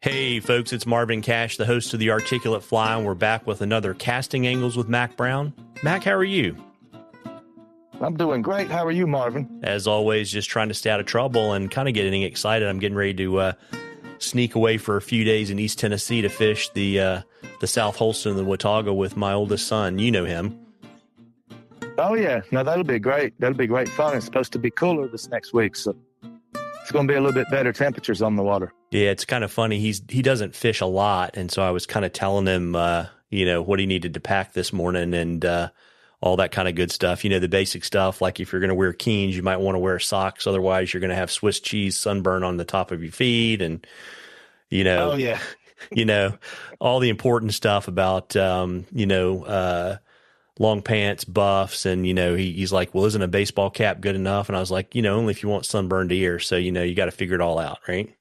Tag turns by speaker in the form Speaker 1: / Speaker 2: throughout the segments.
Speaker 1: Hey folks, it's Marvin Cash, the host of The Articulate Fly, and we're back with another Casting Angles with Mac Brown. Mac, how are you?
Speaker 2: I'm doing great. How are you, Marvin?
Speaker 1: As always, just trying to stay out of trouble and kind of getting excited. I'm getting ready to sneak away for a few days in East Tennessee to fish the South Holston and the Watauga with my oldest son. You know him.
Speaker 2: Oh, yeah. No, that'll be great. That'll be great fun. It's supposed to be cooler this next week, so it's going to be a little bit better temperatures on the water.
Speaker 1: Yeah, it's kind of funny. He doesn't fish a lot, and so I was kind of telling him, what he needed to pack this morning and all that kind of good stuff. You know, the basic stuff, like if you're going to wear Keens, you might want to wear socks. Otherwise, you're going to have Swiss cheese sunburn on the top of your feet, and
Speaker 2: Oh, yeah.
Speaker 1: All the important stuff about long pants, buffs, and he's like, well, isn't a baseball cap good enough? And I was like, only if you want sunburned ears. So you got to figure it all out, right?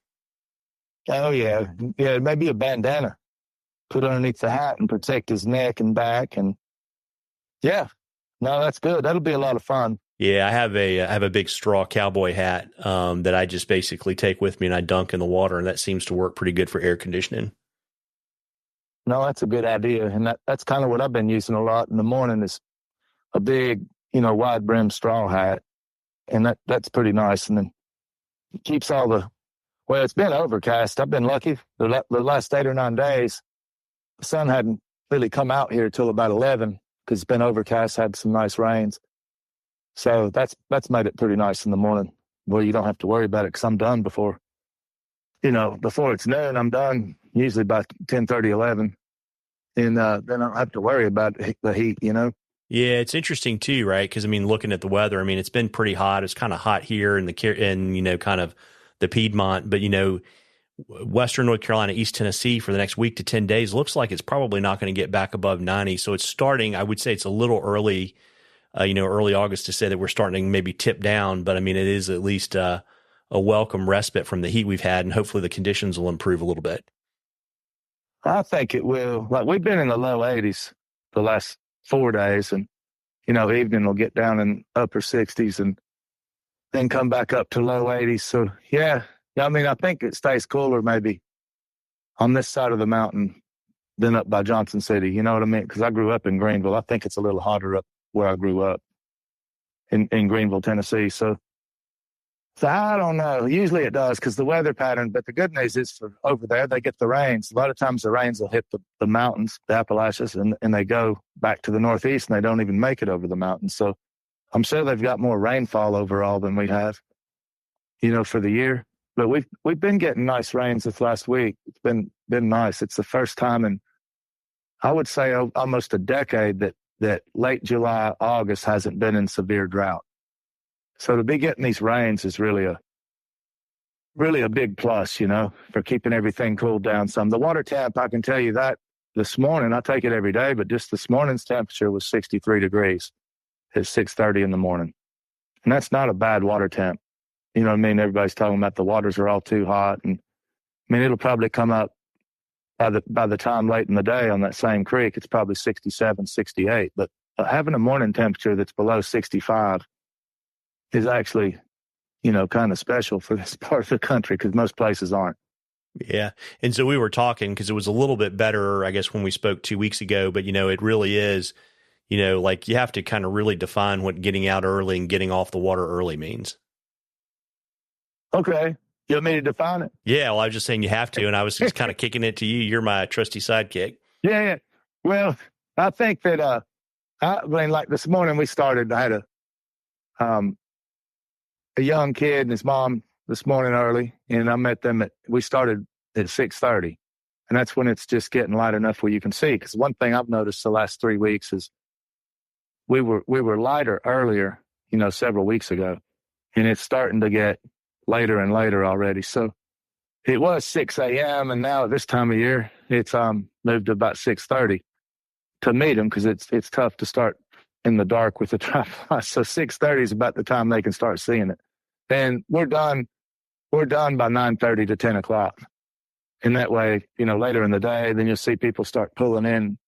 Speaker 2: Oh, yeah. Yeah, maybe a bandana. Put underneath the hat and protect his neck and back. And yeah, no, that's good. That'll be a lot of fun.
Speaker 1: Yeah, I have a big straw cowboy hat that I just basically take with me and I dunk in the water, and that seems to work pretty good for air conditioning.
Speaker 2: No, that's a good idea. And that's kind of what I've been using a lot in the morning is a big, wide-brimmed straw hat. And that's pretty nice. And then it keeps well, it's been overcast. I've been lucky. The last 8 or 9 days, the sun hadn't really come out here till about 11 because it's been overcast, had some nice rains. So that's made it pretty nice in the morning where you don't have to worry about it because I'm done before it's noon. I'm done usually by 10:30, 11. And then I don't have to worry about the heat,
Speaker 1: Yeah, it's interesting too, right? Because, looking at the weather, it's been pretty hot. It's kind of hot here in kind of the Piedmont, but Western North Carolina, East Tennessee for the next week to 10 days looks like it's probably not going to get back above 90. So it's starting, I would say it's a little early, early August to say that we're starting to maybe tip down, but it is at least a welcome respite from the heat we've had, and hopefully the conditions will improve a little bit.
Speaker 2: I think it will. Like we've been in the low 80s the last 4 days, and evening will get down in upper 60s and then come back up to low 80s. So yeah, I think it stays cooler maybe on this side of the mountain than up by Johnson City. You know what I mean? Because I grew up in Greenville. I think it's a little hotter up where I grew up in Greenville, Tennessee. So I don't know. Usually it does because the weather pattern. But the good news is for over there, they get the rains. A lot of times the rains will hit the mountains, the Appalachians, and they go back to the northeast and they don't even make it over the mountains. So I'm sure they've got more rainfall overall than we have, for the year. But we've been getting nice rains this last week. It's been nice. It's the first time in, I would say, almost a decade that late July, August hasn't been in severe drought. So to be getting these rains is really a big plus, for keeping everything cooled down some. The water temp, I can tell you that this morning, I take it every day, but just this morning's temperature was 63 degrees at 6:30 in the morning. And that's not a bad water temp. You know what I mean? Everybody's talking about the waters are all too hot. And it'll probably come up by the time late in the day on that same creek, it's probably 67, 68. But having a morning temperature that's below 65 is actually, kind of special for this part of the country because most places aren't.
Speaker 1: Yeah. And so we were talking because it was a little bit better, I guess, when we spoke 2 weeks ago, but, it really is, like you have to kind of really define what getting out early and getting off the water early means.
Speaker 2: Okay. You want me to define it?
Speaker 1: Yeah. Well, I was just saying you have to, and I was just kind of kicking it to you. You're my trusty sidekick.
Speaker 2: Yeah. Well, I think that, like this morning we started, I had a young kid and his mom this morning early, and I met them we started at 6:30, and that's when it's just getting light enough where you can see. Because one thing I've noticed the last 3 weeks is we were lighter earlier, several weeks ago, and it's starting to get later and later already. So it was 6 a.m. and now at this time of year, it's moved to about 6:30 to meet them because it's tough to start in the dark with the tripod. So 6:30 is about the time they can start seeing it. And we're done by 9:30 to 10 o'clock. And that way, later in the day, then you'll see people start pulling in,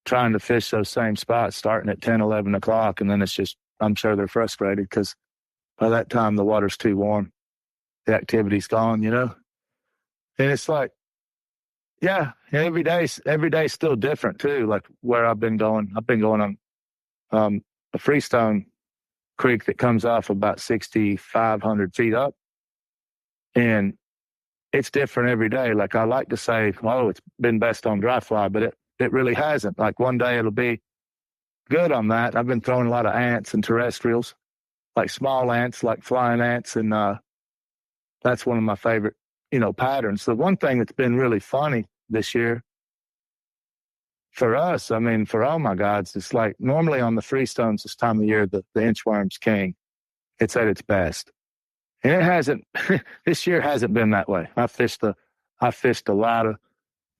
Speaker 2: trying to fish those same spots starting at 10, 11 o'clock. And then it's just, I'm sure they're frustrated because by that time the water's too warm. The activity's gone, And it's like, Yeah, every day's still different too. Like where I've been going on a freestone creek that comes off about 6,500 feet up, and it's different every day. Like I like to say, oh, it's been best on dry fly, but it really hasn't. Like one day it'll be good on that. I've been throwing a lot of ants and terrestrials, like small ants, like flying ants, and that's one of my favorite, patterns. The one thing that's been really funny this year for us, I mean, for all my guides, it's like normally on the freestones this time of year, the inchworm's king. It's at its best. And it hasn't, this year hasn't been that way. I fished a lot of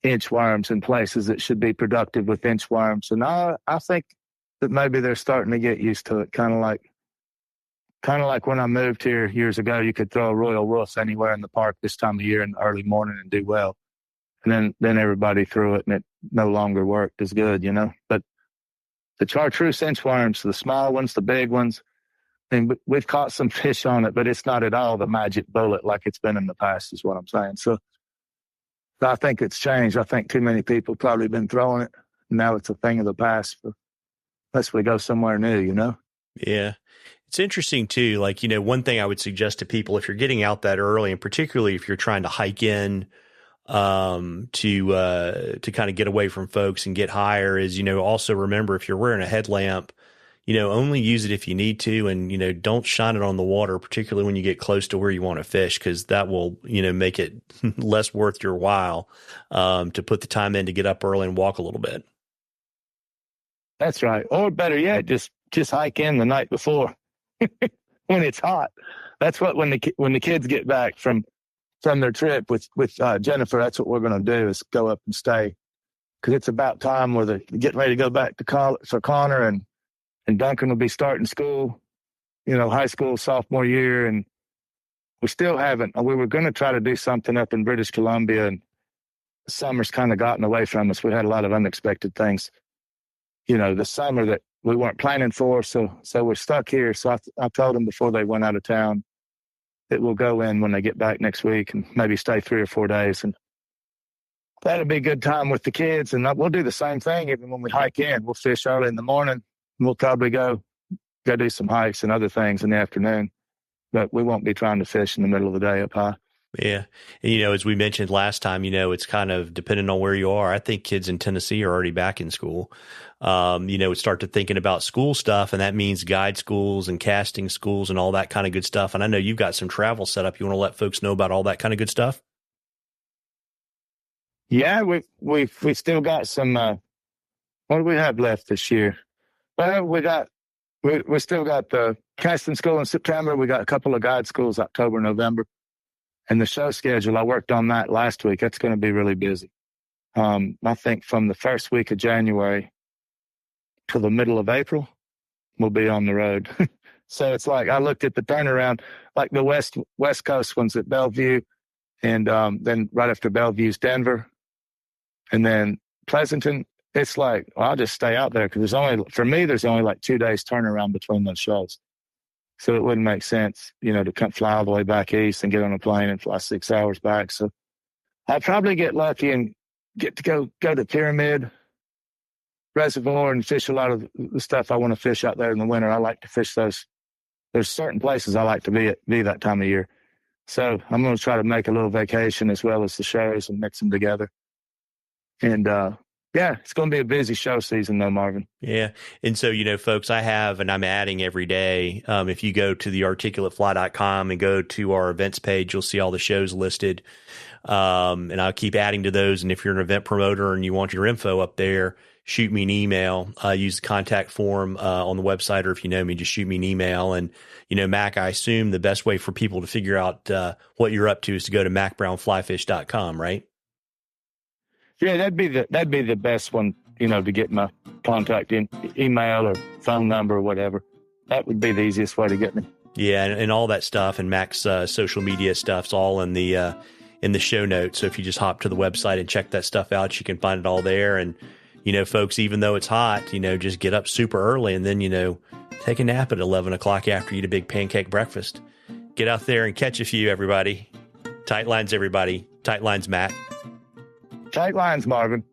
Speaker 2: inchworms in places that should be productive with inchworms. And I think that maybe they're starting to get used to it. Kind of like when I moved here years ago, you could throw a royal roof anywhere in the park this time of year in the early morning and do well. And then everybody threw it and it no longer worked as good, But the chartreuse inchworms, the small ones, the big ones, and we've caught some fish on it, but it's not at all the magic bullet like it's been in the past, is what I'm saying. So I think it's changed. I think too many people probably been throwing it. Now it's a thing of the past, unless we go somewhere new,
Speaker 1: Yeah. It's interesting too. Like, one thing I would suggest to people, if you're getting out that early, and particularly if you're trying to hike in, to kind of get away from folks and get higher, is, also remember, if you're wearing a headlamp, only use it if you need to, and, don't shine it on the water, particularly when you get close to where you want to fish, because that will, make it less worth your while, to put the time in to get up early and walk a little bit.
Speaker 2: That's right. Or better yet, just hike in the night before when it's hot. That's what, when the kids get back from their trip with Jennifer, that's what we're going to do, is go up and stay. Because it's about time where they're getting ready to go back to college. So Connor and Duncan will be starting school, high school, sophomore year. And we still haven't. We were going to try to do something up in British Columbia, and summer's kind of gotten away from us. We had a lot of unexpected things, the summer that we weren't planning for. So we're stuck here. So I told them before they went out of town that we'll go in when they get back next week and maybe stay 3 or 4 days. And that'll be a good time with the kids. And we'll do the same thing even when we hike in. We'll fish early in the morning. We'll probably go do some hikes and other things in the afternoon. But we won't be trying to fish in the middle of the day up high.
Speaker 1: Yeah. And, as we mentioned last time, it's kind of depending on where you are. I think kids in Tennessee are already back in school. Start to thinking about school stuff, and that means guide schools and casting schools and all that kind of good stuff. And I know you've got some travel set up. You want to let folks know about all that kind of good stuff?
Speaker 2: Yeah, we've still got some, what do we have left this year? Well, we still got the casting school in September. We got a couple of guide schools, October, November. And the show schedule, I worked on that last week. That's going to be really busy. I think from the first week of January to the middle of April, we'll be on the road. So it's like I looked at the turnaround, like the West Coast ones at Bellevue, and then right after Bellevue's Denver, and then Pleasanton. It's like, well, I'll just stay out there because there's only like 2 days turnaround between those shows. So it wouldn't make sense, to come fly all the way back east and get on a plane and fly 6 hours back. So I'd probably get lucky and get to go to Pyramid Reservoir and fish a lot of the stuff I want to fish out there in the winter. I like to fish those. There's certain places I like to be that time of year. So I'm going to try to make a little vacation as well as the shows and mix them together. And, yeah, it's going to be a busy show season, though, Marvin.
Speaker 1: Yeah. And so, folks, I'm adding every day. If you go to the articulatefly.com and go to our events page, you'll see all the shows listed. And I'll keep adding to those. And if you're an event promoter and you want your info up there, shoot me an email. Use the contact form on the website, or if you know me, just shoot me an email. And, Mac, I assume the best way for people to figure out what you're up to is to go to macbrownflyfish.com, right?
Speaker 2: Yeah, that'd be the best one, to get my contact email or phone number or whatever. That would be the easiest way to get me.
Speaker 1: Yeah, and all that stuff and Mac's social media stuff's all in the show notes. So if you just hop to the website and check that stuff out, you can find it all there. And folks, even though it's hot, just get up super early and then take a nap at 11 o'clock after you eat a big pancake breakfast. Get out there and catch a few, everybody. Tight lines, everybody. Tight lines, Mac.
Speaker 2: Tight lines, Marvin.